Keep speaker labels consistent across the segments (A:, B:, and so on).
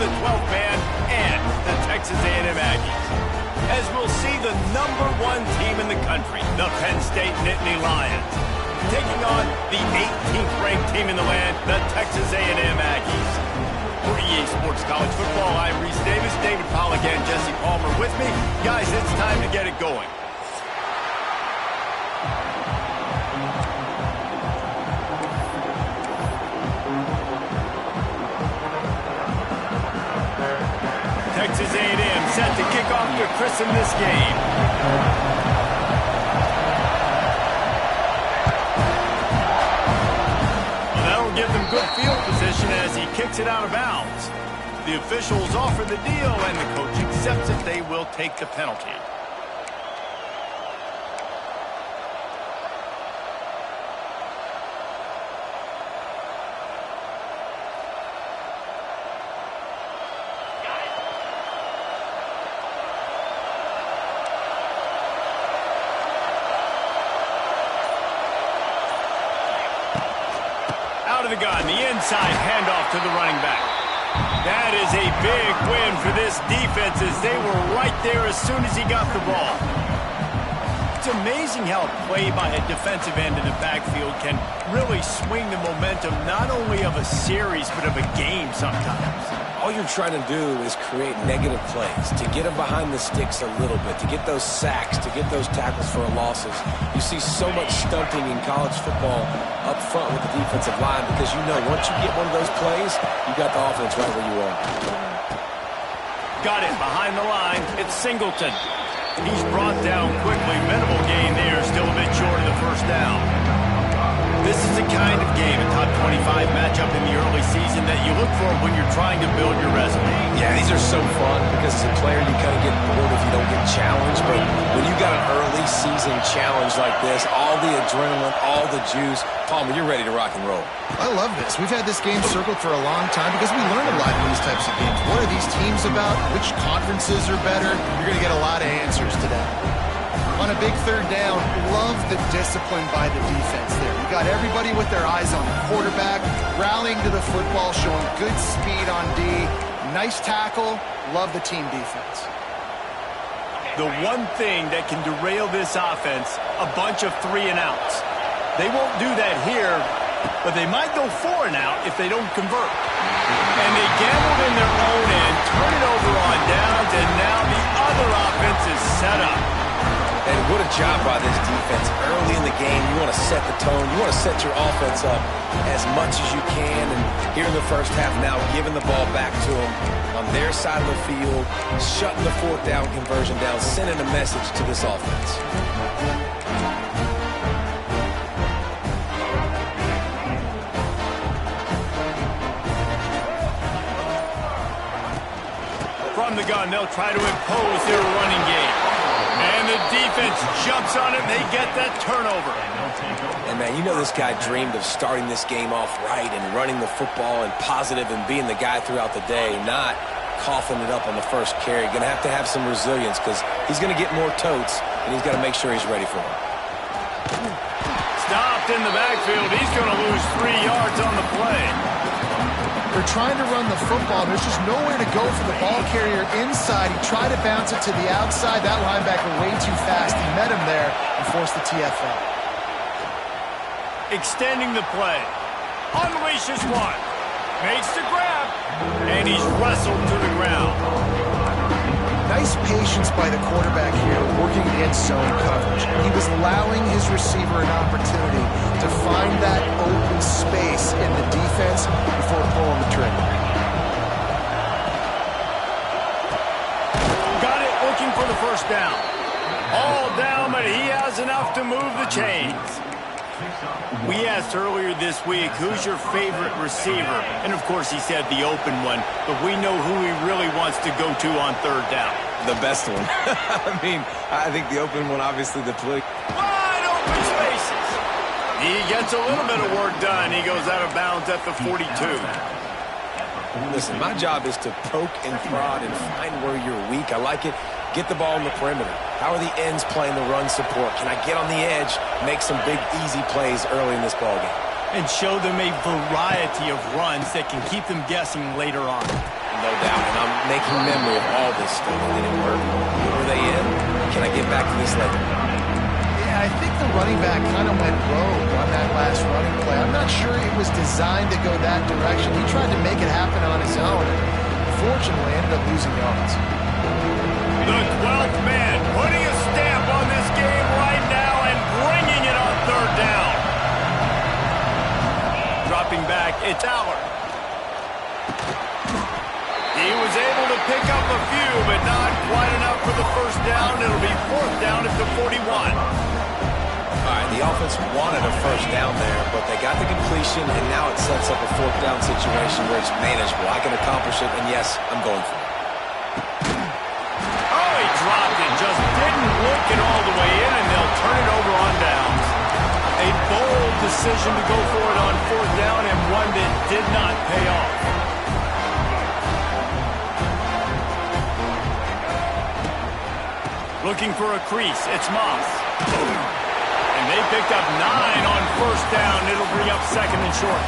A: the 12th man and the Texas A&M Aggies. As we'll see the #1 team in the country, the Penn State Nittany Lions, taking on the 18th ranked team in the land, the Texas A&M Aggies. For EA Sports College Football, I'm Reese Davis, David Pollack, and Jesse Palmer with me. Guys, it's time to get it going. Texas A&M set to kick off to christen this game. Give them good field position as he kicks it out of bounds. The officials offer the deal, and the coach accepts it. They will take the penalty. Out of the gun, the inside handoff to the running back. That is a big win for this defense as they were right there as soon as he got the ball. It's amazing how a play by a defensive end in the backfield can really swing the momentum not only of a series but of a game sometimes.
B: All you're trying to do is create negative plays, to get them behind the sticks a little bit, to get those sacks, to get those tackles for losses. You see so much stunting in college football up front with the defensive line because you know once you get one of those plays, you got the offense right where you are.
A: Got it behind the line. It's Singleton. He's brought down quickly. Minimal gain there, still a bit short of the first down. This is the kind of game, a top 25 matchup in the early season that you look for when you're trying to build your resume.
B: Yeah, these are so fun because as a player you kind of get bored if you don't get challenged. But when you got an early season challenge like this, all the adrenaline, all the juice, Palmer, you're ready to rock and roll.
C: I love this. We've had this game circled for a long time because we learn a lot in these types of games. What are these teams about? Which conferences are better? You're going to get a lot of answers today. On a big third down, love the discipline by the defense there. You got everybody with their eyes on the quarterback, rallying to the football, showing good speed on D. Nice tackle. Love the team defense.
A: The one thing that can derail this offense, a bunch of 3-and-outs. They won't do that here, but they might go 4-and-out if they don't convert. And they gambled in their own end, turn it over on downs, and now the other offense is set up.
B: And what a job by this defense. Early in the game, you want to set the tone. You want to set your offense up as much as you can. And here in the first half now, giving the ball back to them on their side of the field, shutting the fourth down conversion down, sending a message to this offense.
A: From the gun, they'll try to impose their running game. And the defense jumps on it, and they get that turnover.
B: And, man, you know this guy dreamed of starting this game off right and running the football and positive and being the guy throughout the day, not coughing it up on the first carry. Going to have some resilience because he's going to get more totes, and he's got to make sure he's ready for them.
A: Stopped in the backfield. He's going to lose 3 yards on the play.
C: They're trying to run the football. There's just nowhere to go for the ball carrier inside. He tried to bounce it to the outside. That linebacker way too fast. He met him there and forced the TFL.
A: Extending the play. Unleashes one. Makes the grab. And he's wrestled to the ground.
C: Nice patience by the quarterback here, working against zone coverage. He was allowing his receiver an opportunity to find that open space in the defense before pulling the trigger.
A: Got it, looking for the first down. All down, but he has enough to move the chains. We asked earlier this week, who's your favorite receiver? And, of course, he said the open one, but we know who he really wants to go to on third down.
B: The best one. I mean, I think the open one, obviously, the play.
A: Wide open spaces. He gets a little bit of work done. He goes out of bounds at the 42.
B: Listen, my job is to poke and prod and find where you're weak. I like it. Get the ball in the perimeter. How are the ends playing the run support? Can I get on the edge, make some big, easy plays early in this ballgame?
A: And show them a variety of runs that can keep them guessing later on.
B: No doubt, and I'm making memory of all this stuff. Did it work? Who were they in? Can I get back to this later?
C: Yeah, I think the running back kind of went rogue on that last running play. I'm not sure it was designed to go that direction. He tried to make it happen on his own, and unfortunately ended up losing yards.
A: The 12th man putting a stamp on this game right now and bringing it on third down. Dropping back, it's Aller. He was able to pick up a few, but not quite enough for the first down. It'll be fourth down at the 41.
B: All right, the offense wanted a first down there, but they got the completion, and now it sets up a fourth down situation where it's manageable. I can accomplish it, and yes, I'm going for it.
A: Oh, he dropped it. Just didn't look it all the way in, and they'll turn it over on downs. A bold decision to go for it on fourth down, and one that did not pay off. Looking for a crease, it's Moss. And they picked up 9 on first down. It'll bring up second and short.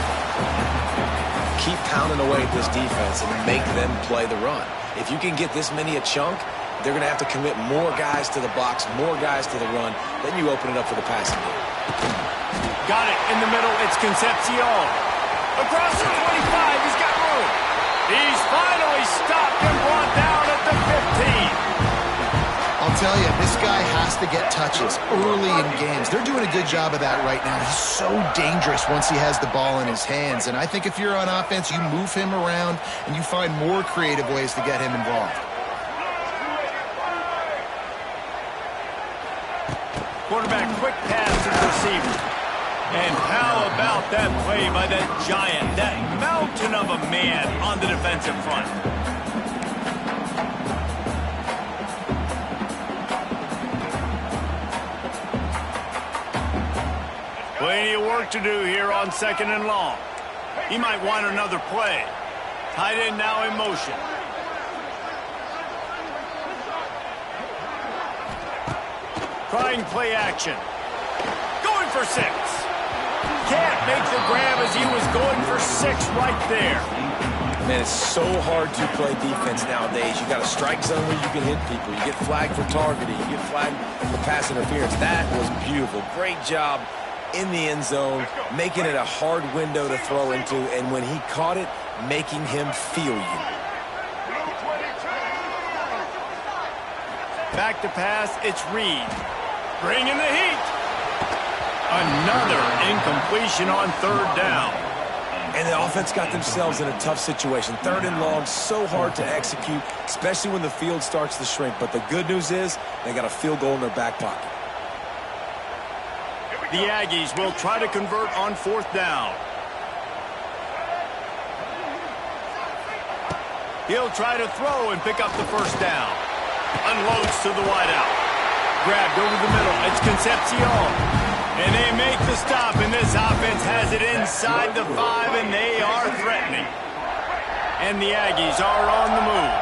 B: Keep pounding away at this defense and make them play the run. If you can get this many a chunk, they're going to have to commit more guys to the box, more guys to the run. Then you open it up for the passing game.
A: Got it in the middle. It's Concepcion. Across the 25. He's got room. He's finally stopped and brought down at the 15.
C: I'll tell you, this guy has to get touches early in games. They're doing a good job of that right now. He's so dangerous once he has the ball in his hands. And I think if you're on offense, you move him around and you find more creative ways to get him involved.
A: Quarterback, quick pass to the receiver. And how about that play by that giant, that mountain of a man on the defensive front? Plenty of work to do here on second and long. He might want another play. Tight end now in motion. Trying play action. Going for 6. Can't make the grab as he was going for 6 right there.
B: Man, it's so hard to play defense nowadays. You got a strike zone where you can hit people. You get flagged for targeting. You get flagged for pass interference. That was beautiful. Great job in the end zone, making it a hard window to throw into, and when he caught it, making him feel you.
A: Back to pass, it's Reed. Bringing the heat. Another incompletion on third down.
B: And the offense got themselves in a tough situation. Third and long, so hard to execute, especially when the field starts to shrink. But the good news is they got a field goal in their back pocket.
A: The Aggies will try to convert on fourth down. He'll try to throw and pick up the first down. Unloads to the wideout. Grabbed over the middle. It's Concepcion. And they make the stop, and this offense has it inside the 5, and they are threatening. And the Aggies are on the move.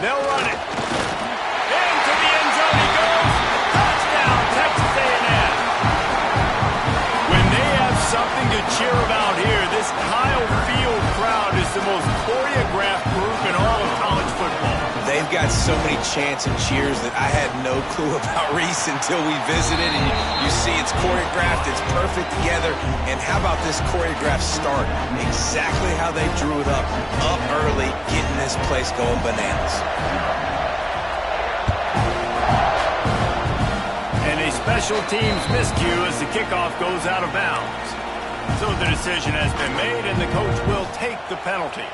A: They'll run it. Into the end zone he goes. Touchdown, Texas A&M. When they have something to cheer about here, this Kyle Field crowd is the most choreographed group in all of college football.
B: They've got so many chants and cheers that I had no clue about Reese until we visited. And you see it's choreographed, it's perfect together. And how about this choreographed start? Exactly how they drew it up early, getting this place going bananas.
A: And a special teams miscue as the kickoff goes out of bounds. So the decision has been made, and the coach will take the penalty.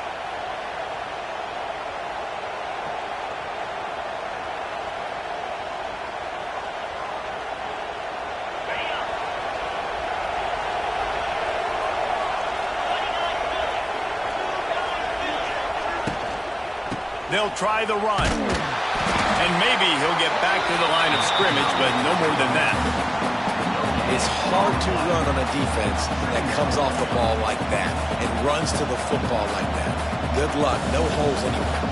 A: They'll try the run. And maybe he'll get back to the line of scrimmage, but no more than that.
B: It's hard to run on a defense that comes off the ball like that and runs to the football like that. Good luck. No holes anywhere.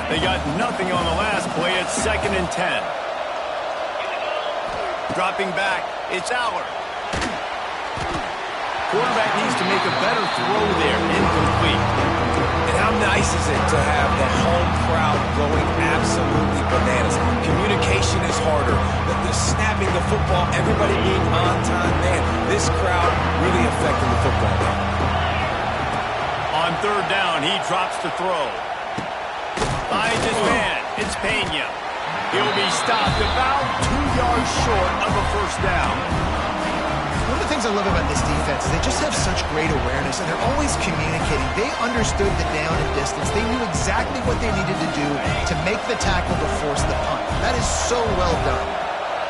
A: They got nothing on the last play. It's 2nd and 10. Dropping back, it's Aller. Quarterback needs to make a better throw there. Incomplete.
B: And how nice is it to have the home crowd going absolutely bananas? Communication is harder. The snapping the football, everybody being on time. Man, this crowd really affecting the football game.
A: On 3rd down, he drops to throw. Finds his man. It's Pena. He'll be stopped about 2 yards short of a 1st down.
C: One of the things I love about this defense is they just have such great awareness, and they're always communicating. They understood the down and distance. They knew exactly what they needed to do to make the tackle to force the punt. That is so well done.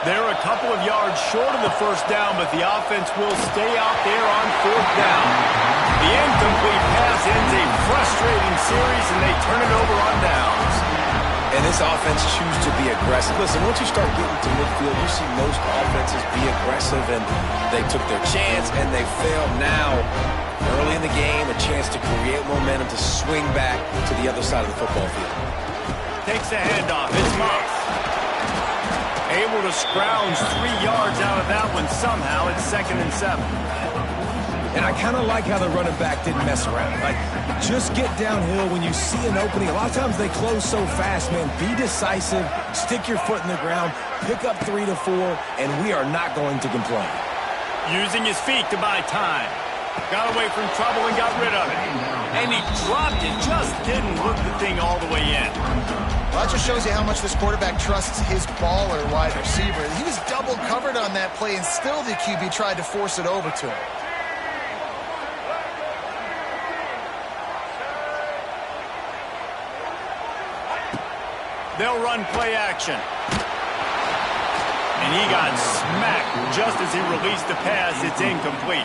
A: They're a couple of yards short of the 1st down, but the offense will stay out there on 4th down. The incomplete pass ends a frustrating series, and they turn it over on downs.
B: And this offense chooses to be aggressive. Listen, once you start getting to midfield, you see most offenses be aggressive, and they took their chance, and they failed. Now, early in the game, a chance to create momentum to swing back to the other side of the football field.
A: Takes the handoff. It's Moss. Able to scrounge 3 yards out of that one somehow. It's 2nd and 7.
B: And I kind of like how the running back didn't mess around. Like, just get downhill when you see an opening. A lot of times they close so fast, man. Be decisive, stick your foot in the ground, pick up 3 to 4, and we are not going to complain.
A: Using his feet to buy time. Got away from trouble and got rid of it. And he dropped it, just didn't look the thing all the way in.
C: Well, that just shows you how much this quarterback trusts his baller wide receiver. He was double covered on that play, and still the QB tried to force it over to him.
A: They'll run play action. And he got smacked just as he released the pass. It's incomplete.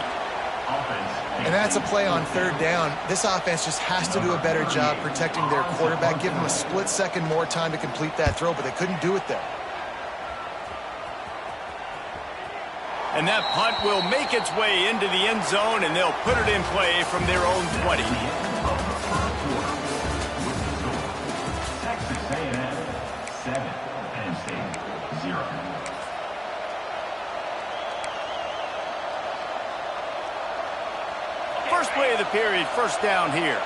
C: And that's a play on 3rd down. This offense just has to do a better job protecting their quarterback. Give him a split second more time to complete that throw, but they couldn't do it there.
A: And that punt will make its way into the end zone, and they'll put it in play from their own 20.
D: Texas A&M 7, Penn State 0.
A: First play of the period, 1st down here.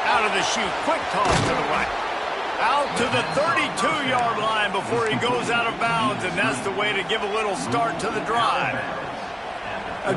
A: Out of the chute, quick toss to the right. Out to the 32-yard line before he goes out of bounds, and that's the way to give a little start to the drive.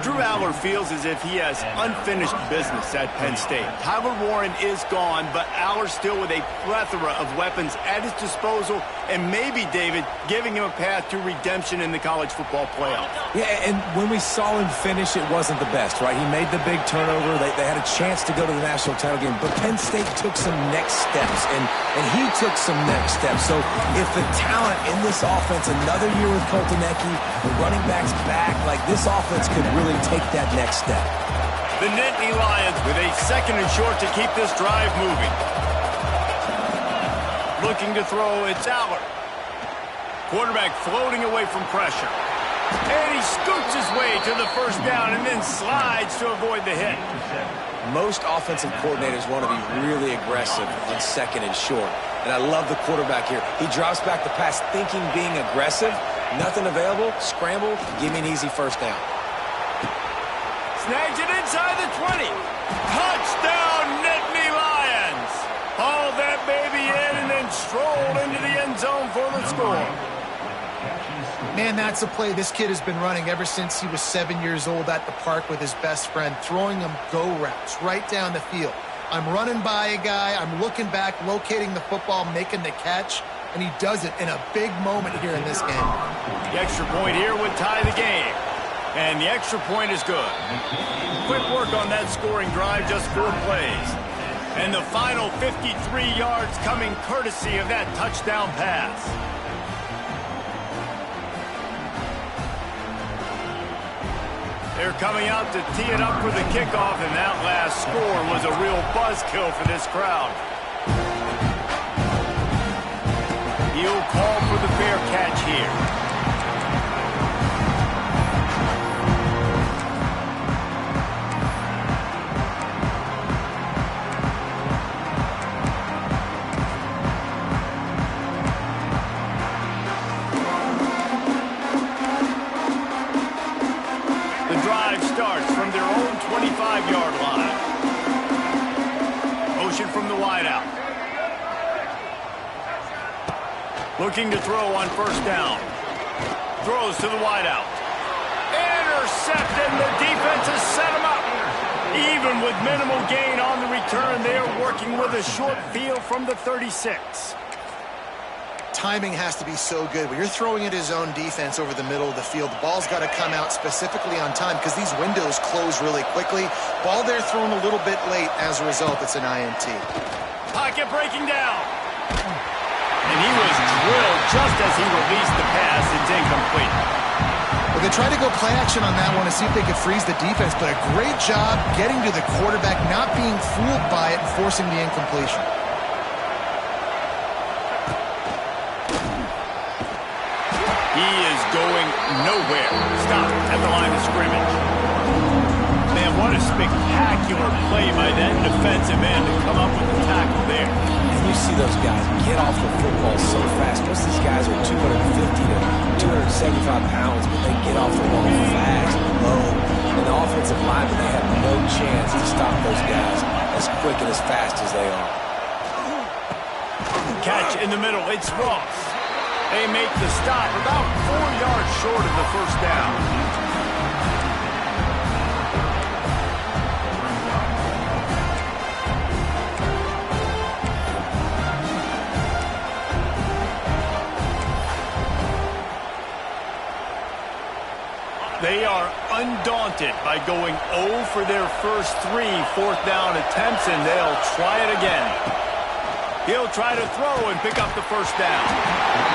A: Drew Aller feels as if he has unfinished business at Penn State. Tyler Warren is gone, but Aller still with a plethora of weapons at his disposal, and maybe, David, giving him a path to redemption in the college football playoff.
B: Yeah, and when we saw him finish, it wasn't the best, right? He made the big turnover. They had a chance to go to the national title game, but Penn State took some next steps, and he took some next steps. So if the talent in this offense, another year with Colton Ecke, the running backs back, like this offense could really take that next step.
A: The Nittany Lions with a 2nd and short to keep this drive moving. Looking to throw, it's Aller. Quarterback floating away from pressure. And he scoots his way to the 1st down and then slides to avoid the hit.
B: Most offensive coordinators want to be really aggressive on 2nd and short. And I love the quarterback here. He drops back the pass thinking being aggressive. Nothing available, scramble, give me an easy 1st down.
A: Snags it inside the 20. Touchdown, Nittany Lions. Hauled that baby in and then strolled into the end zone for the score.
C: Man, that's a play this kid has been running ever since he was 7 years old at the park with his best friend, throwing him go routes right down the field. I'm running by a guy, I'm looking back, locating the football, making the catch, and he does it in a big moment here in this game.
A: The extra point here would tie the game. And the extra point is good. Quick work on that scoring drive, just 4 plays. And the final 53 yards coming courtesy of that touchdown pass. They're coming out to tee it up for the kickoff, and that last score was a real buzzkill for this crowd. He'll call for the fair catch here. Motion from the wideout. Looking to throw on first down. Throws to the wideout. Intercepted, and the defense has set him up. Even with minimal gain on the return, they are working with a short field from the 36.
C: Timing has to be so good. When you're throwing at his own defense over the middle of the field, the ball's got to come out specifically on time because these windows close really quickly. Ball there thrown a little bit late. As a result, it's an INT.
A: Pocket breaking down. And he was drilled just as he released the pass. It's incomplete.
C: Well, they tried to go play action on that one to see if they could freeze the defense, but a great job getting to the quarterback, not being fooled by it, and forcing the incompletion.
A: He is going nowhere. Stop at the line of scrimmage. Man, what a spectacular play by that defensive end to come up with the tackle there.
B: And you see those guys get off the football so fast. Most of these guys are 250 to 275 pounds, but they get off the ball fast, low. And the offensive linemen, they have no chance to stop those guys as quick and as fast as they are.
A: Catch in the middle. It's Ross. They make the stop about 4 yards short of the first down. They are undaunted by going 0 for their first 3 fourth down attempts, and they'll try it again. He'll try to throw and pick up the first down.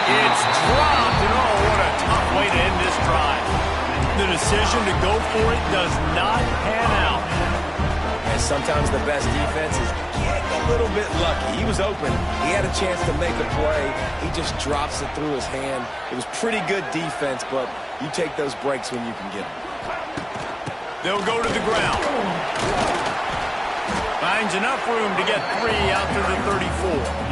A: It's dropped, and oh, what a tough way to end this drive. The decision to go for it does not pan out.
B: And sometimes the best defense is getting a little bit lucky. He was open. He had a chance to make a play. He just drops it through his hand. It was pretty good defense, but you take those breaks when you can get them.
A: They'll go to the ground. Finds enough room to get 3 out to the 34.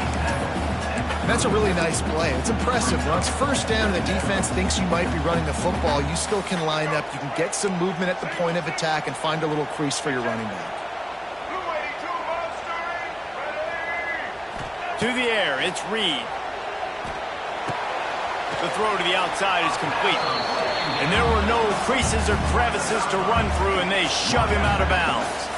C: That's a really nice play. It's impressive. Once first down and the defense thinks you might be running the football, you still can line up. You can get some movement at the point of attack and find a little crease for your running back.
A: To the air, it's Reed. The throw to the outside is complete. And there were no creases or crevices to run through, and they shove him out of bounds.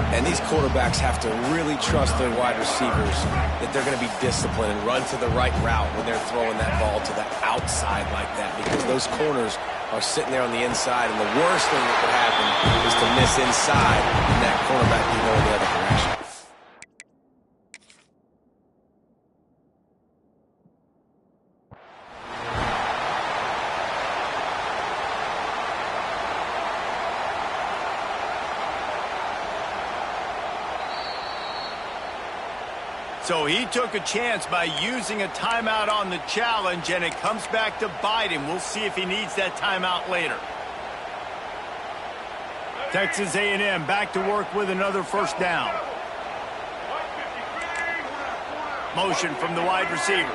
B: And these quarterbacks have to really trust their wide receivers that they're going to be disciplined and run to the right route when they're throwing that ball to the outside like that, because those corners are sitting there on the inside, and the worst thing that could happen is to miss inside and that cornerback can go in the other direction.
A: So he took a chance by using a timeout on the challenge, and it comes back to bite him. We'll see if he needs that timeout later. Texas A&M back to work with another first down. Motion from the wide receiver.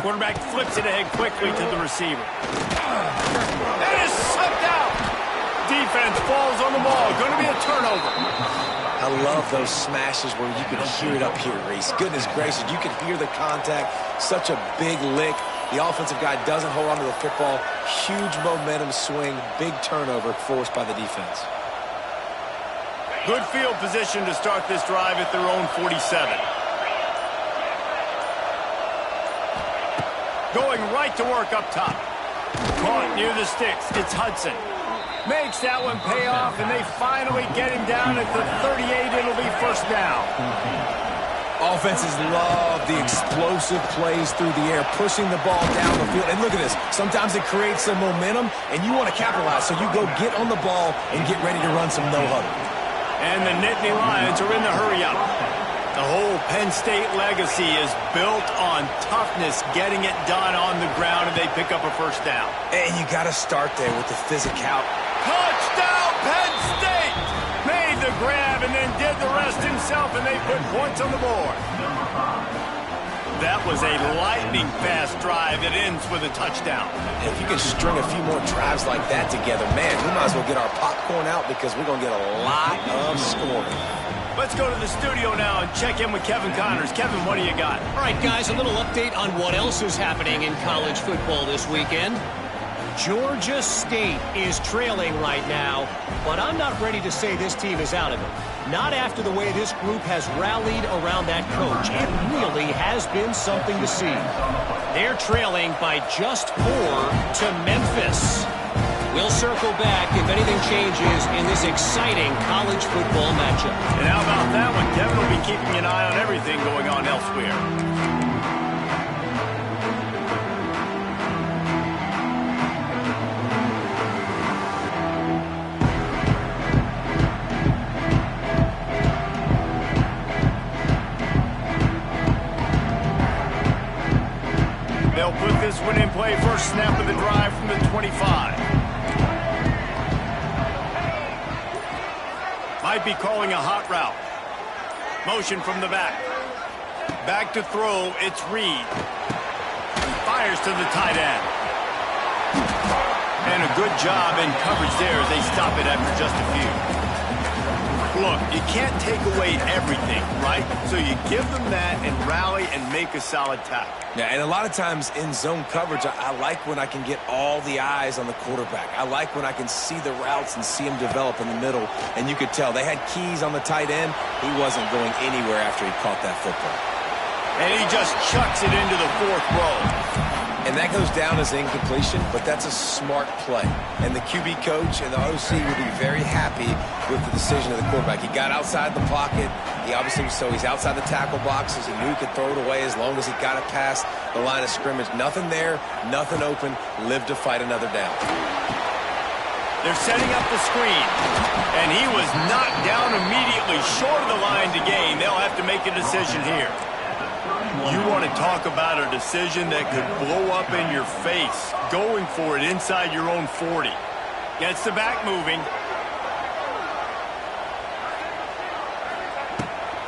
A: Quarterback flips it ahead quickly to the receiver. That is sucked out. Defense falls on the ball. Going to be a turnover.
B: I love those smashes where you can hear it up here, Reese. Goodness gracious, you can hear the contact. Such a big lick. The offensive guy doesn't hold on to the football. Huge momentum swing. Big turnover forced by the defense.
A: Good field position to start this drive at their own 47. Going right to work up top. Caught near the sticks. It's Hudson. Makes that one pay off, and they finally get him down at the 38. It'll be first down.
B: Offenses love the explosive plays through the air, pushing the ball down the field. And look at this. Sometimes it creates some momentum, and you want to capitalize. So you go get on the ball and get ready to run some no-huddle.
A: And the Nittany Lions are in the hurry-up. The whole Penn State legacy is built on toughness, getting it done on the ground, and they pick up a first down.
B: And you got to start there with the physicality.
A: Touchdown, Penn State! Made the grab and then did the rest himself, and they put points on the board. That was a lightning-fast drive. It ends with a touchdown.
B: If you can string a few more drives like that together, man, we might as well get our popcorn out because we're going to get a lot of scoring.
A: Let's go to the studio now and check in with Kevin Connors. Kevin, what do you got?
E: All right, guys, a little update on what else is happening in college football this weekend. Georgia State is trailing right now, but I'm not ready to say this team is out of it. Not after the way this group has rallied around that coach. It really has been something to see. They're trailing by just 4 to Memphis. We'll circle back if anything changes in this exciting college football matchup.
A: And how about that one? Kevin will be keeping an eye on everything going on elsewhere. They'll put this one in play. First snap of the drive from the 25. Might be calling a hot route. Motion from the back. Back to throw. It's Reed. Fires to the tight end. And a good job in coverage there as they stop it after just a few. Look, you can't take away everything, right? So you give them that and rally and make a solid tackle.
B: Yeah, and a lot of times in zone coverage, I like when I can get all the eyes on the quarterback. I like when I can see the routes and see him develop in the middle. And you could tell they had keys on the tight end. He wasn't going anywhere after he caught that football.
A: And he just chucks it into the 4th row.
B: And that goes down as incompletion, but that's a smart play. And the QB coach and the OC will be very happy with the decision of the quarterback. He got outside the pocket. He obviously, so he's outside the tackle boxes. He knew he could throw it away as long as he got it past the line of scrimmage. Nothing there, nothing open. Live to fight another down.
A: They're setting up the screen. And he was knocked down immediately short of the line to gain. They'll have to make a decision here. You want to talk about a decision that could blow up in your face. Going for it inside your own 40. Gets the back moving.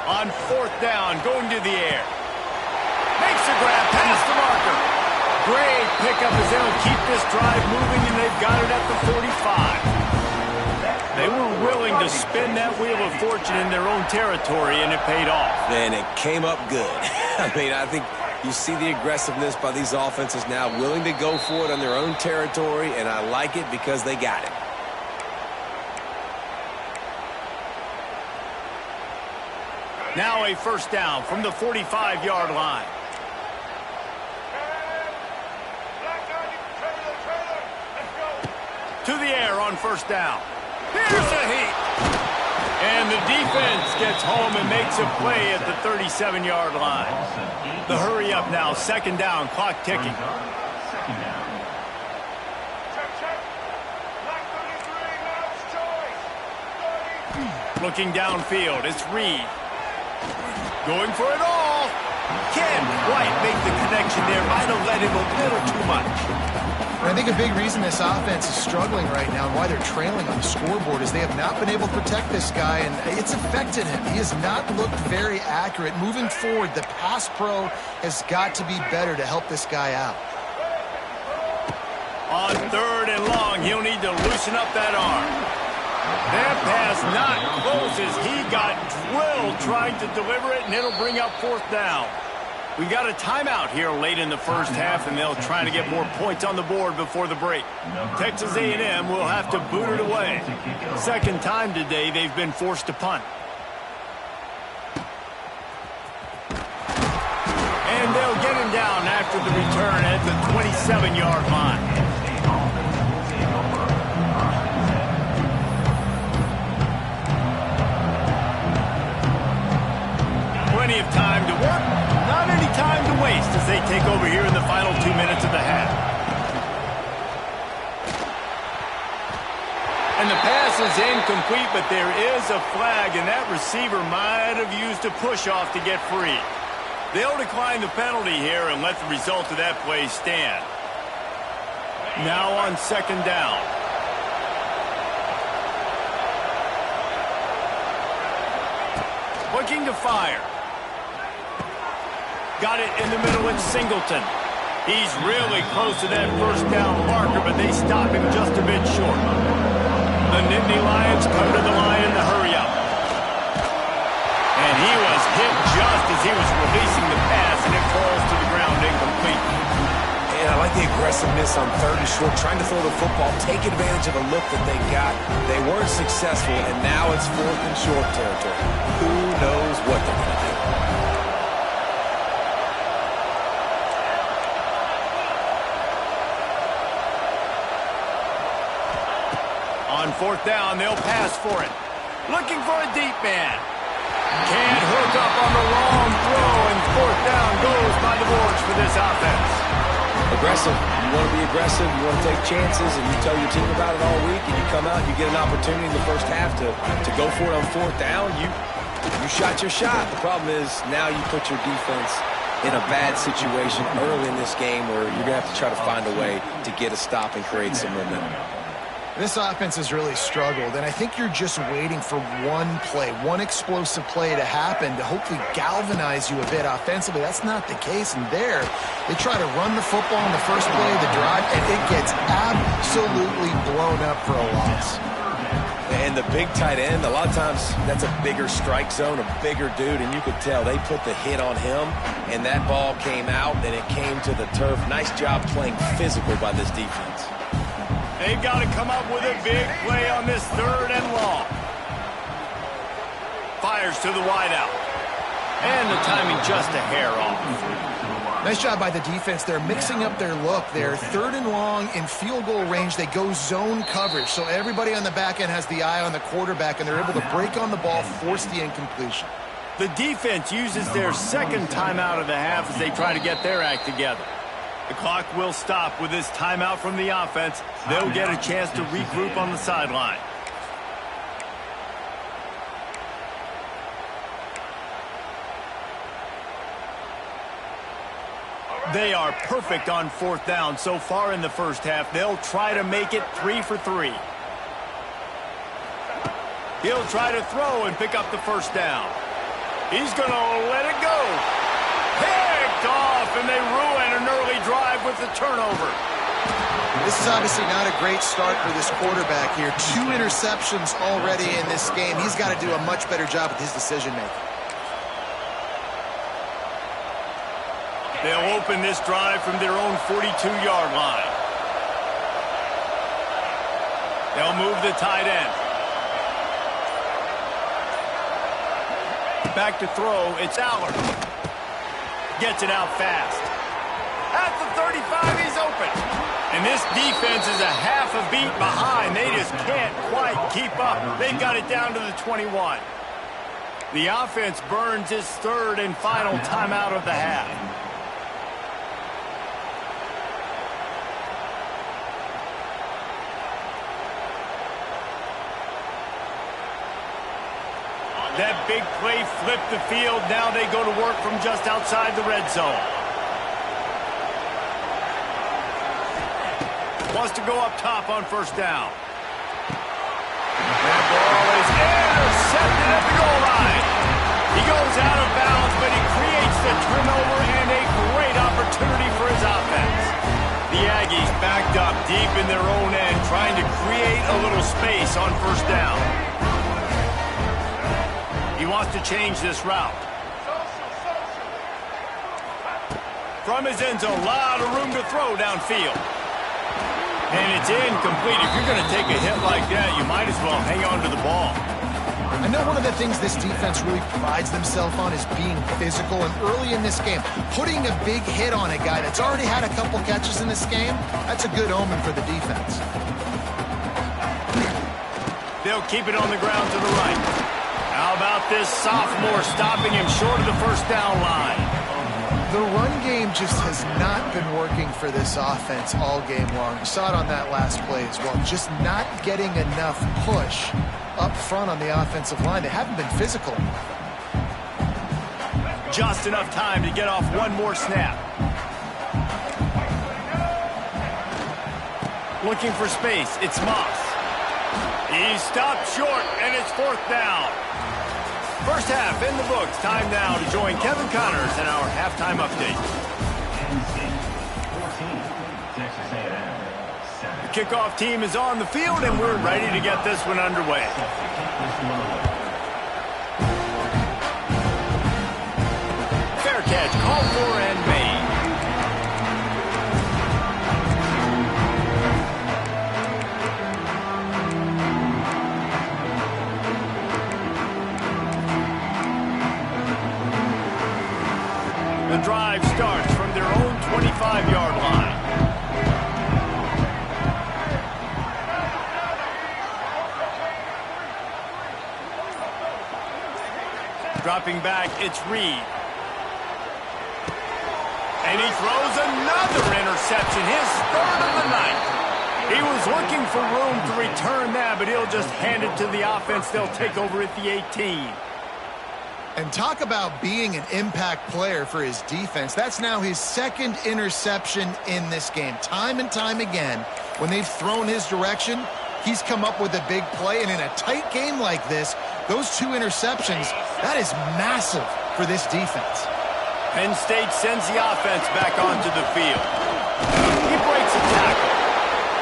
A: On 4th down, going to the air. Makes the grab past the marker. Great pickup as they'll keep this drive moving, and they've got it at the 45. They were willing to spin that wheel of fortune in their own territory, and it paid off.
B: And it came up good. I mean, I think you see the aggressiveness by these offenses now, willing to go for it on their own territory, and I like it because they got it.
A: Now a first down from the 45-yard line. To the air on first down. Here's a heat. And the defense gets home and makes a play at the 37-yard line. The hurry up now, 2nd down, clock ticking. Looking downfield, it's Reed. Going for it all. Can't quite make the connection there. Might have let him a little too much.
C: I think a big reason this offense is struggling right now and why they're trailing on the scoreboard is they have not been able to protect this guy, and it's affected him. He has not looked very accurate. Moving forward, the pass pro has got to be better to help this guy out.
A: On 3rd and long, he'll need to loosen up that arm. That pass not close as he got drilled trying to deliver it, and it'll bring up 4th down. We got a timeout here late in the first half, and they'll try to get more points on the board before the break. Texas A&M will have to boot it away. 2nd time today they've been forced to punt. And they'll get him down after the return at the 27-yard line. Plenty of time to work. Not any time to waste as they take over here in the final 2 minutes of the half. And the pass is incomplete, but there is a flag, and that receiver might have used a push-off to get free. They'll decline the penalty here and let the result of that play stand. Now on 2nd down. Looking to fire. Got it in the middle, it's Singleton. He's really close to that first down marker, but they stop him just a bit short. The Nittany Lions come to the line in the hurry up. as he was releasing the pass, and it falls to the ground incomplete.
B: And I like the aggressiveness on 3rd and short, trying to throw the football, take advantage of a look that they got. They weren't successful, and now it's 4th and short territory. Who knows what they're going to do?
A: On 4th down, they'll pass for it. Looking for a deep man. Can't hook up on the long throw, and 4th down goes by the boards for this offense.
B: Aggressive. You want to be aggressive. You want to take chances, and you tell your team about it all week, and you come out and you get an opportunity in the first half to go for it on 4th down. You shot your shot. The problem is now you put your defense in a bad situation early in this game where you're going to have to try to find a way to get a stop and create some momentum.
C: This offense has really struggled, and I think you're just waiting for one play, one explosive play to happen to hopefully galvanize you a bit offensively. That's not the case, and there, they try to run the football in the first play of the drive, and it gets absolutely blown up for a loss.
B: And the big tight end, a lot of times that's a bigger strike zone, a bigger dude, and you could tell they put the hit on him, and that ball came out, and it came to the turf. Nice job playing physical by this defense.
A: They've got to come up with a big play on this 3rd and long. Fires to the wideout. And the timing just a hair off.
C: Nice job by the defense. They're mixing up their look. They're 3rd and long in field goal range. They go zone coverage. So everybody on the back end has the eye on the quarterback, and they're able to break on the ball, force the incompletion.
A: The defense uses their 2nd timeout of the half as they try to get their act together. The clock will stop with this timeout from the offense. They'll get a chance to regroup on the sideline. They are perfect on 4th down so far in the first half. They'll try to make it 3 for 3. He'll try to throw and pick up the 1st down. He's going to let it go. Picked off, and they ruin an early drive with the turnover.
C: This is obviously not a great start for this quarterback here. 2 interceptions already in this game. He's got to do a much better job with his decision-making.
A: They'll open this drive from their own 42-yard line. They'll move the tight end. Back to throw, it's Allard. Gets it out fast. At the 35, he's open. And this defense is a half a beat behind. They just can't quite keep up. They've got it down to the 21. The offense burns its 3rd and final timeout of the half. That big play flipped the field. Now they go to work from just outside the red zone. Wants to go up top on 1st down. That ball is intercepted at the goal line. He goes out of bounds, but he creates the turnover and a great opportunity for his offense. The Aggies backed up deep in their own end, trying to create a little space on 1st down. He wants to change this route. From his end zone, a lot of room to throw downfield. And it's incomplete. If you're going to take a hit like that, you might as well hang on to the ball.
C: I know one of the things this defense really prides themselves on is being physical, and early in this game, putting a big hit on a guy that's already had a couple catches in this game, that's a good omen for the defense.
A: They'll keep it on the ground to the right. How about this sophomore stopping him short of the 1st down line?
C: The run game just has not been working for this offense all game long. You saw it on that last play as well. Just not getting enough push up front on the offensive line. They haven't been physical.
A: Just enough time to get off one more snap. Looking for space. It's Moss. He stopped short, and it's 4th down. First half in the books. Time now to join Kevin Connors in our halftime update. The kickoff team is on the field, and we're ready to get this one underway. The drive starts from their own 25-yard line. Dropping back, it's Reed. And he throws another interception, his third of the night. He was looking for room to return that, but he'll just hand it to the offense. They'll take over at the 18.
C: And talk about being an impact player for his defense. That's now his second interception in this game. Time and time again, when they've thrown his direction, he's come up with a big play. And in a tight game like this, those two interceptions, that is massive for this defense.
A: Penn State sends the offense back onto the field. He breaks a tackle.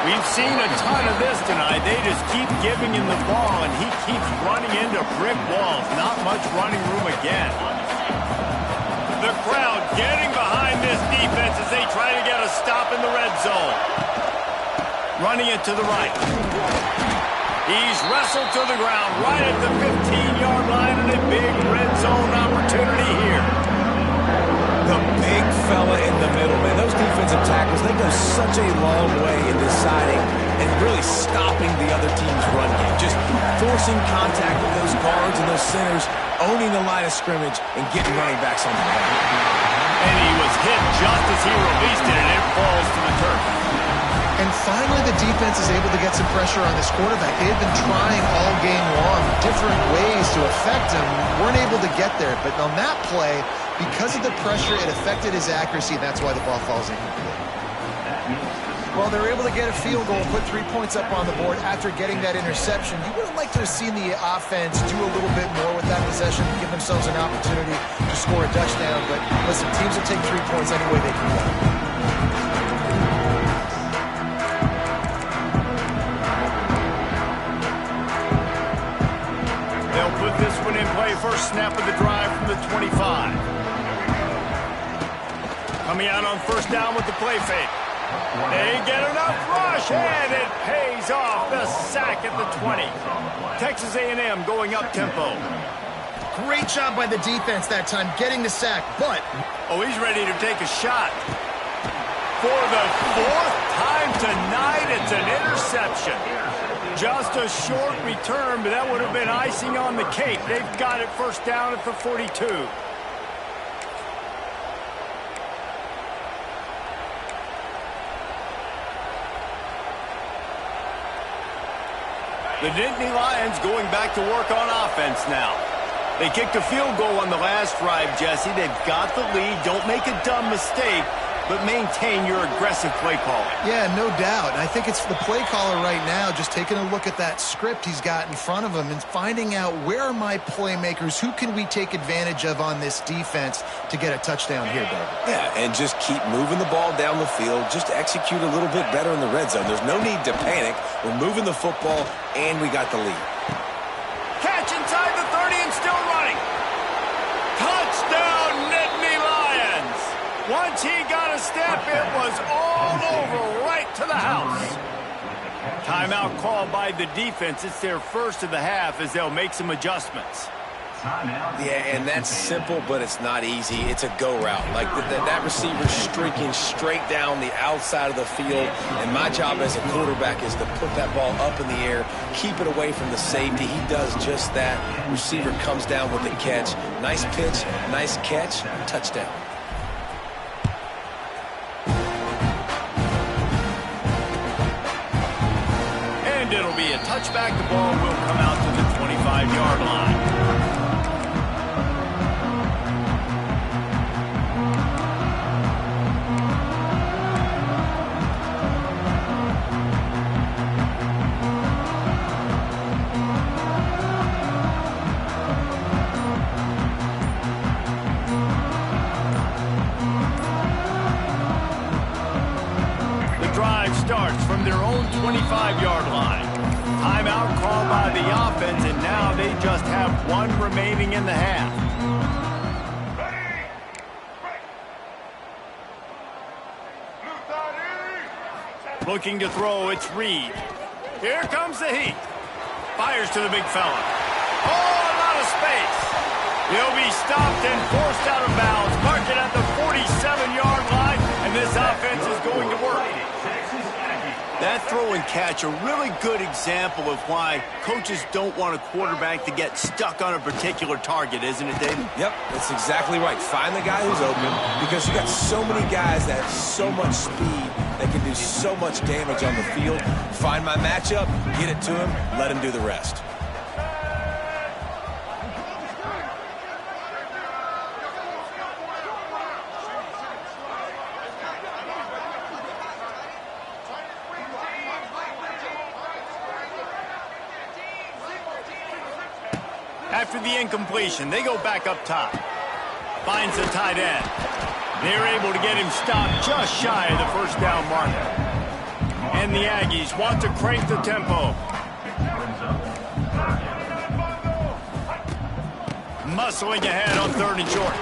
A: We've seen a ton of this tonight. They just keep giving him the ball, and he keeps running into brick walls. Not much running room again. The crowd getting behind this defense as they try to get a stop in the red zone. Running it to the right. He's wrestled to the ground right at the 15-yard line, and a big red zone opportunity here.
B: The big fella in the middle, man. Those defensive tackles, they go such a long way in deciding and really stopping the other team's run game. Just forcing contact with those guards and those centers, owning the line of scrimmage, and getting running backs on the ball.
A: And he was hit just as he released it, and it falls to the turf.
C: And finally, the defense is able to get some pressure on this quarterback. They had been trying all game long, different ways to affect him. Weren't able to get there. But on that play, because of the pressure, it affected his accuracy. That's why the ball falls incomplete. Well, they were able to get a field goal, put 3 points up on the board after getting that interception. You would have liked to have seen the offense do a little bit more with that possession, give themselves an opportunity to score a touchdown. But listen, teams will take 3 points any way they can go.
A: They'll put this one in play. First snap of the drive from the 25. Coming out on first down with the play fake. They get enough rush, and it pays off. The sack at the 20. Texas A&M going up tempo.
C: Great job by the defense that time, getting the sack, but...
A: Oh, he's ready to take a shot. For the fourth time tonight, it's an interception. Just a short return, but that would have been icing on the cake. They've got it first down at the 42. The Nittany Lions going back to work on offense now. They kicked a field goal on the last drive, Jesse. They've got the lead. Don't make a dumb mistake, but maintain your aggressive play calling.
C: Yeah, no doubt. I think it's the play caller right now just taking a look at that script he's got in front of him and finding out where are my playmakers, who can we take advantage of on this defense to get a touchdown here, Doug.
B: Yeah, and just keep moving the ball down the field. Just execute a little bit better in the red zone. There's no need to panic. We're moving the football, and we got the lead.
A: Catch inside the 30 and still running. Touchdown, Nittany Lions. Once he got a step, it was all over right to the house. Timeout called by the defense. It's their first of the half as they'll make some adjustments.
B: Yeah, and that's simple, but it's not easy. It's a go route. Like that receiver streaking straight down the outside of the field, and my job as a quarterback is to put that ball up in the air, keep it away from the safety. He does just that. Receiver comes down with the catch. Nice pitch, nice catch, touchdown.
A: And it'll be a touchback. The ball will come out to the 25-yard line. Starts from their own 25-yard line. Timeout called by the offense, and now they just have one remaining in the half. Looking to throw, it's Reed. Here comes the heat. Fires to the big fella. Oh, a lot of space. He'll be stopped and forced out of bounds. Mark it at the 40. catch, a really good example of why coaches don't want a quarterback to get stuck on a particular target, isn't it, David?
B: Yep, that's exactly right. Find the guy who's open, because you got so many guys that have so much speed that can do so much damage on the field. Find my matchup, get it to him, let him do the rest.
A: After the incompletion, they go back up top. Finds the tight end. They're able to get him stopped just shy of the first down marker. And the Aggies want to crank the tempo. Muscling ahead on 3rd and short.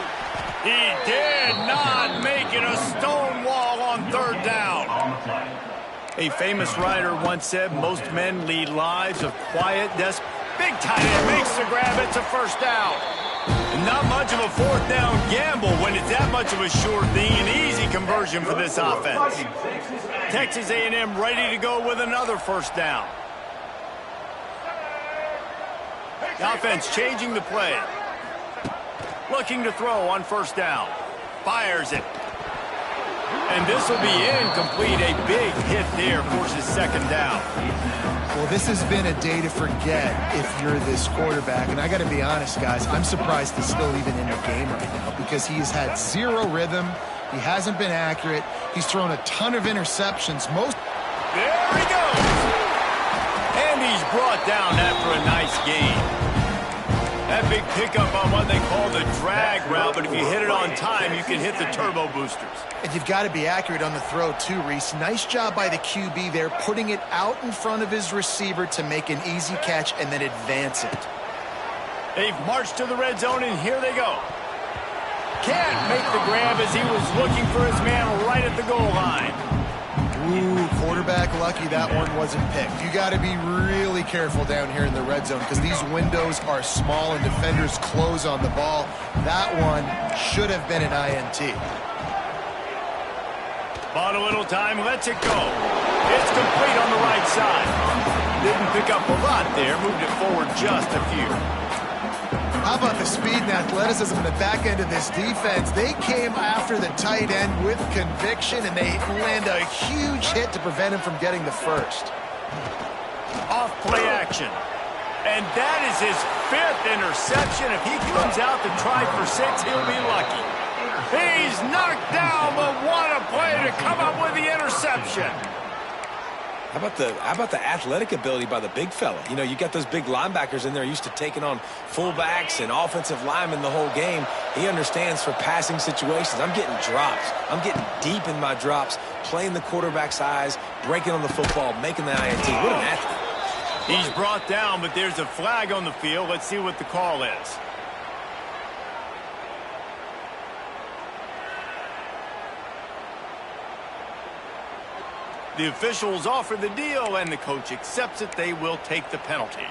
A: He did not make it a stone wall on 3rd down. A famous writer once said, most men lead lives of quiet desperation. Big tight end makes the grab. It's a first down. And not much of a 4th down gamble when it's that much of a sure thing. An easy conversion for this offense. Texas A&M ready to go with another first down. The offense changing the play. Looking to throw on 1st down. Fires it. And this will be incomplete. A big hit there forces 2nd down.
C: Well, this has been a day to forget if you're this quarterback. And I got to be honest, guys, I'm surprised he's still even in the game right now because he's had zero rhythm. He hasn't been accurate. He's thrown a ton of interceptions.
A: There he goes. And he's brought down after a nice gain. That big pickup on what they call the drag route, but if you hit it on time, you can hit the turbo boosters.
C: And you've got to be accurate on the throw, too, Reese. Nice job by the QB there, putting it out in front of his receiver to make an easy catch and then advance it.
A: They've marched to the red zone, and here they go. Can't make the grab as he was looking for his man right at the goal line.
C: Ooh, quarterback lucky that one wasn't picked. You got to be really careful down here in the red zone because these windows are small and defenders close on the ball. That one should have been an INT.
A: Bought a little time, lets it go. It's complete on the right side. Didn't pick up a lot there, moved it forward just a few.
C: How about the speed and athleticism in the back end of this defense? They came after the tight end with conviction, and they land a huge hit to prevent him from getting the first.
A: Off play action. And that is his 5th interception. If he comes out to try for 6, he'll be lucky. He's knocked down, but what a play to come up with the interception.
B: How about the athletic ability by the big fella? You know, you got those big linebackers in there used to taking on fullbacks and offensive linemen the whole game. He understands for passing situations. I'm getting drops. I'm getting deep in my drops, playing the quarterback's eyes, breaking on the football, making the INT. What an athlete.
A: He's brought down, but there's a flag on the field. Let's see what the call is. The officials offer the deal, and the coach accepts it. They will take the penalty.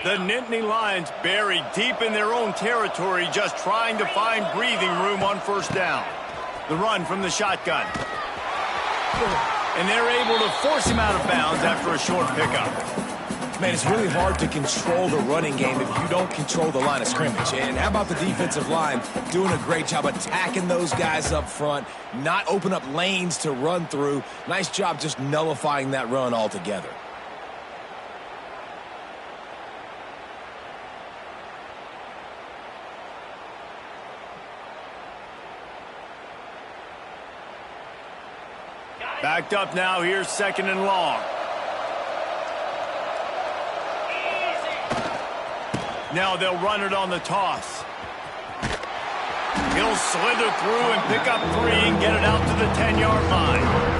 A: The Nittany Lions buried deep in their own territory, just trying to find breathing room on 1st down. The run from the shotgun. And they're able to force him out of bounds after a short pickup.
B: Man, it's really hard to control the running game if you don't control the line of scrimmage. And how about the defensive line doing a great job attacking those guys up front, not open up lanes to run through. Nice job just nullifying that run altogether.
A: Backed up now, here's 2nd and long. Now they'll run it on the toss. He'll slither through and pick up 3 and get it out to the 10-yard line.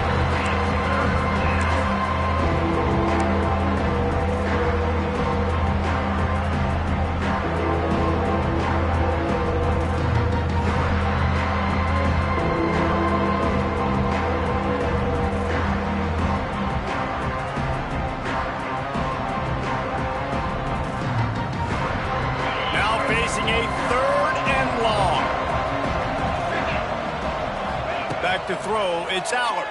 A: a 3rd and long. Back to throw, it's Aller.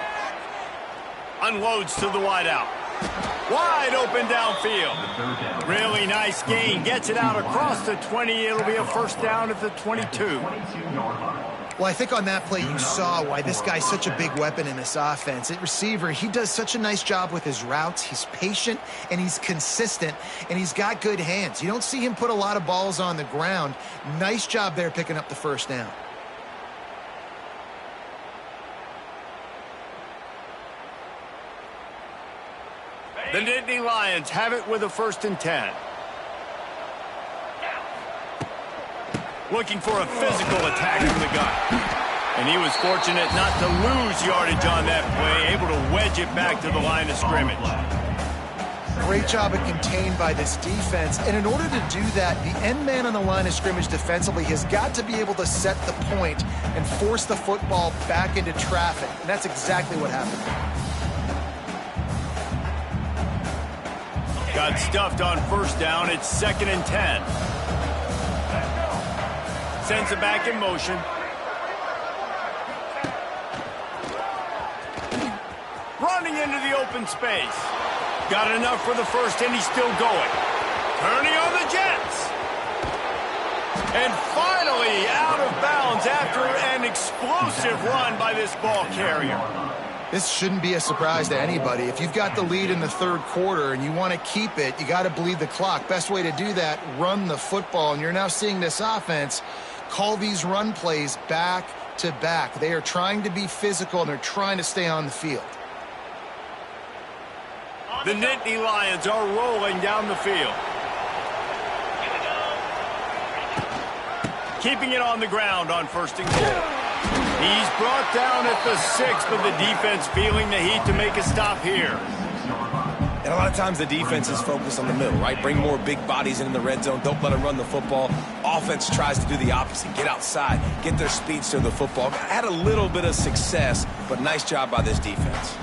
A: Unloads to the wideout. Wide open downfield. Really nice gain. Gets it out across the 20. It'll be a first down at the 22.
C: Well, I think on that play you saw why this guy's such a big weapon in this offense. At receiver, he does such a nice job with his routes. He's patient, and he's consistent, and he's got good hands. You don't see him put a lot of balls on the ground. Nice job there picking up the first down.
A: The Nittany Lions have it with a 1st and 10. Looking for a physical attack from the gun. And he was fortunate not to lose yardage on that play, able to wedge it back to the line of scrimmage.
C: Great job of contained by this defense. And in order to do that, the end man on the line of scrimmage defensively has got to be able to set the point and force the football back into traffic. And that's exactly what happened.
A: Got stuffed on 1st down. It's 2nd and 10. Sends it back in motion. Running into the open space. Got enough for the first, and he's still going. Turning on the Jets. And finally out of bounds after an explosive run by this ball carrier.
C: This shouldn't be a surprise to anybody. If you've got the lead in the 3rd quarter and you want to keep it, you got to bleed the clock. Best way to do that, run the football. And you're now seeing this offense call these run plays back to back. They are trying to be physical, and they're trying to stay on the field.
A: The Nittany Lions are rolling down the field. Keeping it on the ground on 1st and goal. He's brought down at the 6, but the defense feeling the heat to make a stop here.
B: And a lot of times the defense is focused on the middle, right? Bring more big bodies into the red zone. Don't let them run the football. Offense tries to do the opposite. Get outside. Get their speeds to the football. Had a little bit of success, but nice job by this defense.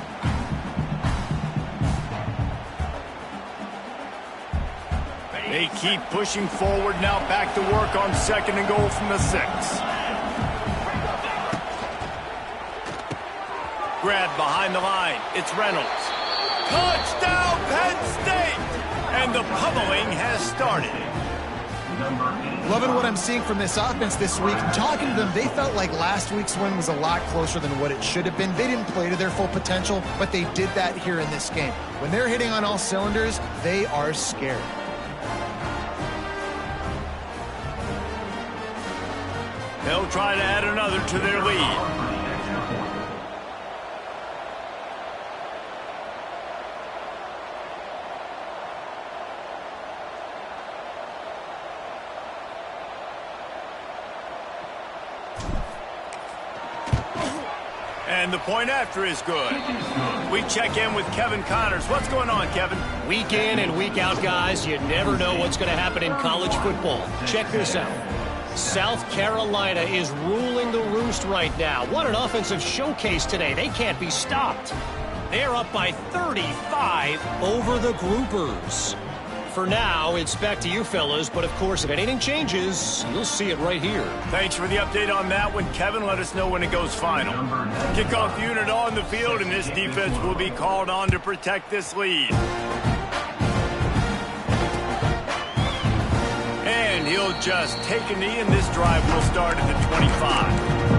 A: They keep pushing forward now. Back to work on 2nd and goal from the 6. Grab behind the line. It's Reynolds. Touchdown, Penn State! And the pummeling has started.
C: Loving what I'm seeing from this offense this week. Talking to them, they felt like last week's win was a lot closer than what it should have been. They didn't play to their full potential, but they did that here in this game. When they're hitting on all cylinders, they are scary.
A: They'll try to add another to their lead. And the point after is good. We check in with Kevin Connors. What's going on, Kevin?
E: Week in and week out, guys, you never know what's going to happen in college football. Check this out. South Carolina is ruling the roost right now. What an offensive showcase today. They can't be stopped. They're up by 35 over the Groupers. For now, it's back to you fellas, but of course, if anything changes, you'll see it right here.
A: Thanks for the update on that one, Kevin. Let us know when it goes final. Kickoff unit on the field, and this defense will be called on to protect this lead. And he'll just take a knee, and this drive will start at the 25.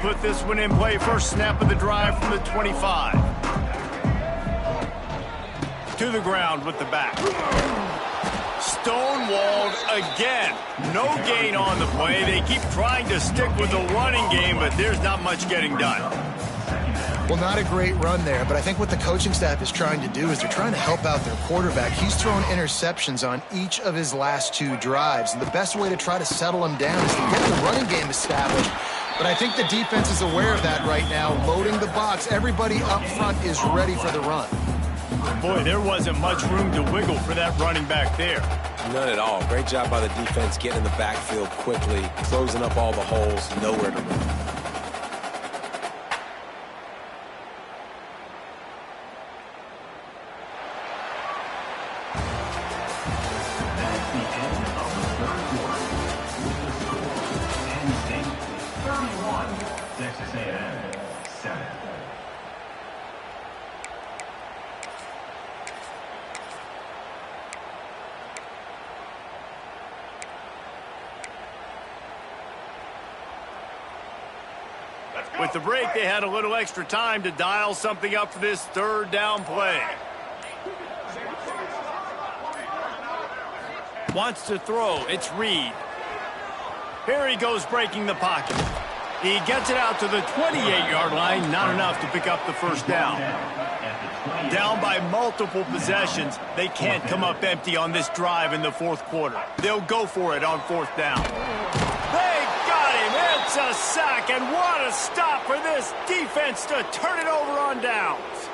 A: Put this one in play. First snap of the drive from the 25. To the ground with the back. Stonewalled again. No gain on the play. They keep trying to stick with the running game, but there's not much getting done.
C: Well, not a great run there, but I think what the coaching staff is trying to do is they're trying to help out their quarterback. He's thrown interceptions on each of his last 2 drives, and the best way to try to settle him down is to get the running game established. But I think the defense is aware of that right now, loading the box. Everybody up front is ready for the run.
A: Boy, there wasn't much room to wiggle for that running back there.
B: None at all. Great job by the defense getting in the backfield quickly, closing up all the holes, nowhere to run.
A: With the break, they had a little extra time to dial something up for this third down play. Wants to throw. It's Reed. Here he goes breaking the pocket. He gets it out to the 28-yard line. Not enough to pick up the first down. Down by multiple possessions. They can't come up empty on this drive in the fourth quarter. They'll go for it on fourth down. They got him. It's a sack, and what a stop for this defense to turn it over on downs.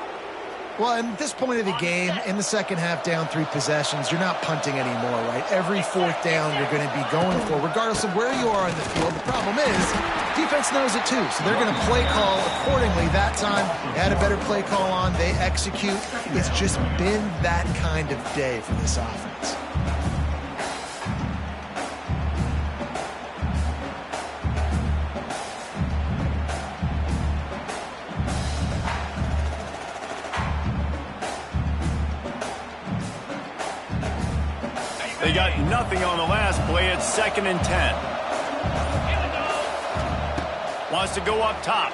C: Well, at this point of the game, in the second half, down 3 possessions, you're not punting anymore, right? Every fourth down you're going to be going for, regardless of where you are on the field. The problem is, defense knows it too, so they're going to play call accordingly. That time, they had a better play call on. They execute. It's just been that kind of day for this offense.
A: They got nothing on the last play. It's 2nd and 10. Wants to go up top.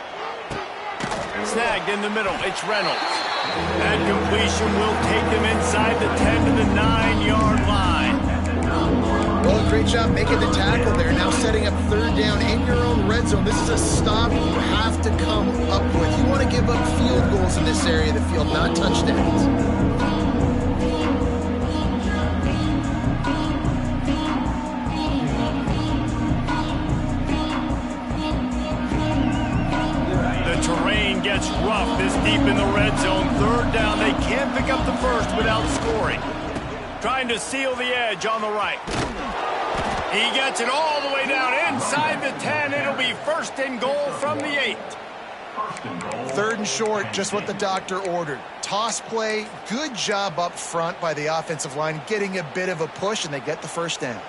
A: Snagged in the middle. It's Reynolds. That completion will take them inside the 10 to the 9-yard line.
C: Well, great job making the tackle there. Now setting up third down in your own red zone. This is a stop you have to come up with. You want to give up field goals in this area of the field, not touchdowns.
A: Gets rough this deep in the red zone. Third down. They can't pick up the first without scoring. Trying to seal the edge on the right. He gets it all the way down inside the 10. It'll be 1st and goal from the 8.
C: 3rd and short, just what the doctor ordered. Toss play, good job up front by the offensive line, getting a bit of a push, and they get the first down.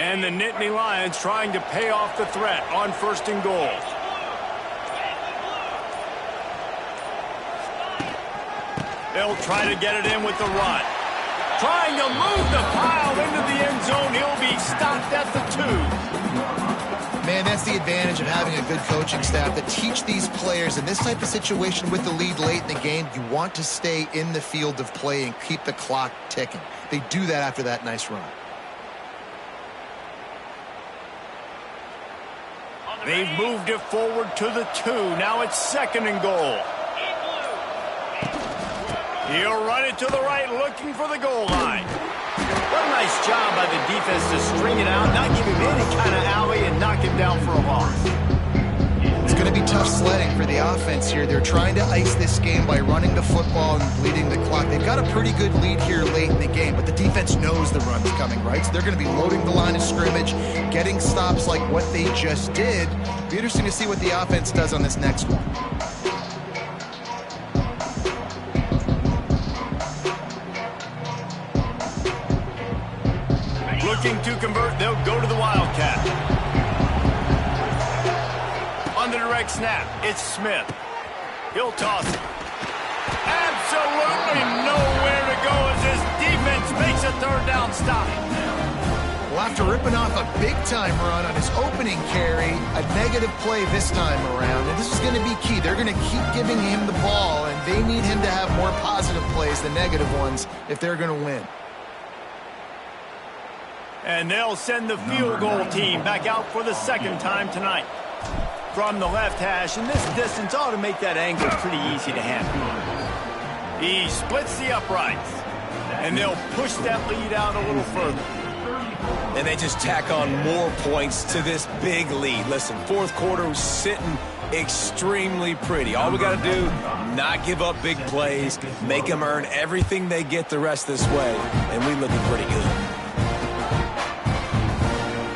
A: And the Nittany Lions trying to pay off the threat on 1st and goal. They'll try to get it in with the run. Trying to move the pile into the end zone. He'll be stopped at the 2.
C: Man, that's the advantage of having a good coaching staff that teach these players in this type of situation with the lead late in the game, you want to stay in the field of play and keep the clock ticking. They do that after that nice run.
A: They've moved it forward to the 2. Now it's 2nd and goal. He'll run it to the right, looking for the goal line. What a nice job by the defense to string it out, not give him any kind of alley, and knock him down for a loss.
C: It's going to be tough sledding for the offense here. They're trying to ice this game by running the football and bleeding the clock. They've got a pretty good lead here late in the game, but the defense knows the run's coming, right? So they're going to be loading the line of scrimmage, getting stops like what they just did. Be interesting to see what the offense does on this next one.
A: Looking to convert, they'll go to the Wildcat. On the direct snap, it's Smith. He'll toss it. Absolutely nowhere to go as this defense makes a third down stop.
C: Well, after ripping off a big-time run on his opening carry, a negative play this time around, and this is going to be key. They're going to keep giving him the ball, and they need him to have more positive plays than negative ones if they're going to win.
A: And they'll send the field goal team back out for the 2nd time tonight. From the left hash, and this distance ought to make that angle pretty easy to handle. He splits the uprights, and they'll push that lead out a little further.
B: And they just tack on more points to this big lead. Listen, fourth quarter was sitting extremely pretty. All we got to do, not give up big plays, make them earn everything they get the rest this way, and we looking pretty good.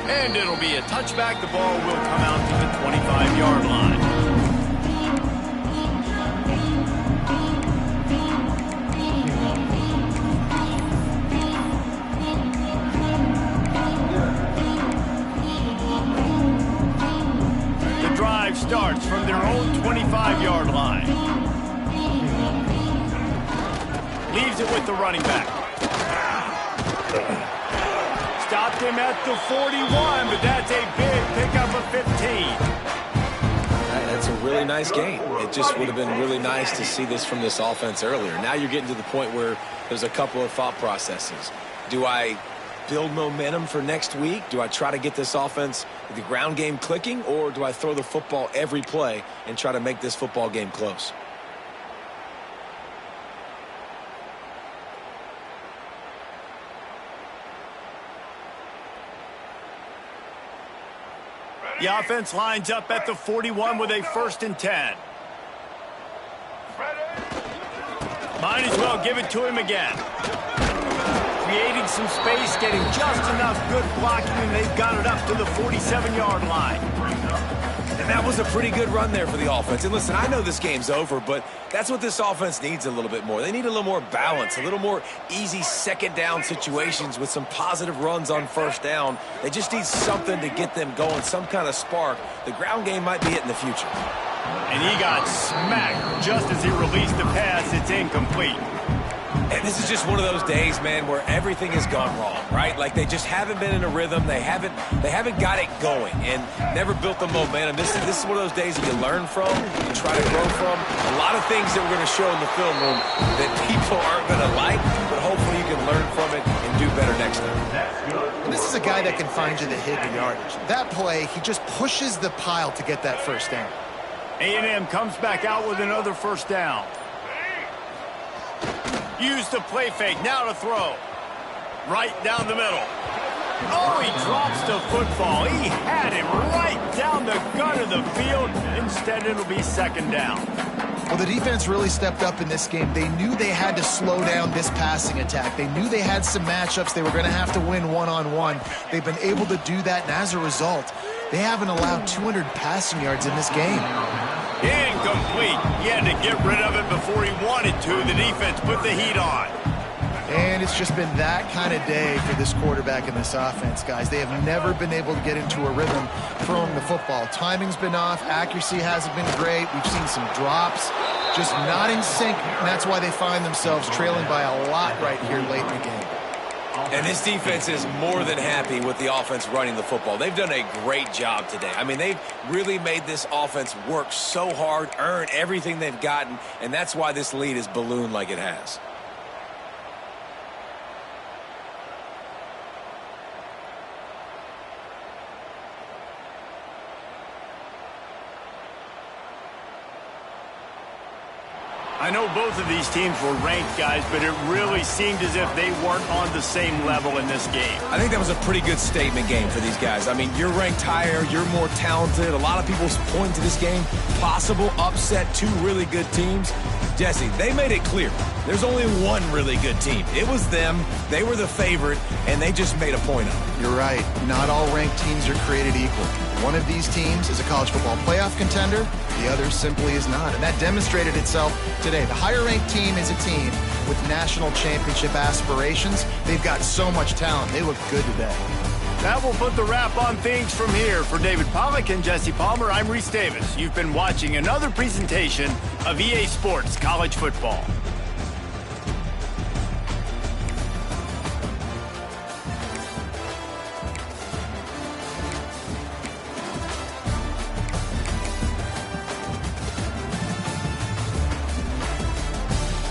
A: And it'll be a touchback. The ball will come out to the 25-yard line. The drive drive starts from their own 25-yard line. Leaves it with the running back. Stopped him at the 41, but that's a big pickup of 15.
B: That's a really nice game. It just would have been really nice to see this from this offense earlier. Now you're getting to the point where there's a couple of thought processes. Do I build momentum for next week? Do I try to get this offense, the ground game clicking, or do I throw the football every play and try to make this football game close?
A: The offense lines up at the 41 with a 1st and 10. Might as well give it to him again. Creating some space, getting just enough good blocking, and they've got it up to the 47-yard line.
B: And that was a pretty good run there for the offense. And listen, I know this game's over, but that's what this offense needs a little bit more. They need a little more balance, a little more easy second down situations with some positive runs on 1st down. They just need something to get them going, some kind of spark. The ground game might be it in the future.
A: And he got smacked just as he released the pass. It's incomplete.
B: And this is just one of those days, man, where everything has gone wrong, right? Like they just haven't been in a rhythm. They haven't got it going and never built the momentum. This is one of those days that you learn from, you try to grow from. A lot of things that we're going to show in the film room that people aren't going to like, but hopefully you can learn from it and do better next time.
C: And this is a guy that can find you the hidden yardage. That play, he just pushes the pile to get that 1st down.
A: A&M comes back out with another 1st down. Use the play fake, now to throw. Right down the middle. Oh, he drops the football. He had it right down the gut of the field. Instead, it'll be 2nd down.
C: Well, the defense really stepped up in this game. They knew they had to slow down this passing attack. They knew they had some matchups they were going to have to win one-on-one. They've been able to do that, and as a result, they haven't allowed 200 passing yards in this game.
A: Incomplete. He had to get rid of it before he wanted to. The defense put the heat on.
C: And it's just been that kind of day for this quarterback and this offense, guys. They have never been able to get into a rhythm throwing the football. Timing's been off. Accuracy hasn't been great. We've seen some drops. Just not in sync, and that's why they find themselves trailing by a lot right here late in the game.
B: And this defense is more than happy with the offense running the football. They've done a great job today. I mean, they've really made this offense work so hard, earn everything they've gotten, and that's why this lead is ballooned like it has.
A: I know both of these teams were ranked, guys, but it really seemed as if they weren't on the same level in this game.
B: I think that was a pretty good statement game for these guys. I mean, you're ranked higher, you're more talented. A lot of people point to this game, possible upset, 2 really good teams. Jesse, they made it clear. There's only one really good team. It was them. They were the favorite, and they just made a point of it.
C: You're right. Not all ranked teams are created equal. One of these teams is a college football playoff contender. The other simply is not. And that demonstrated itself today. The higher-ranked team is a team with national championship aspirations. They've got so much talent. They look good today.
A: That will put the wrap on things from here. For David Pollack and Jesse Palmer, I'm Reese Davis. You've been watching another presentation of EA Sports College Football.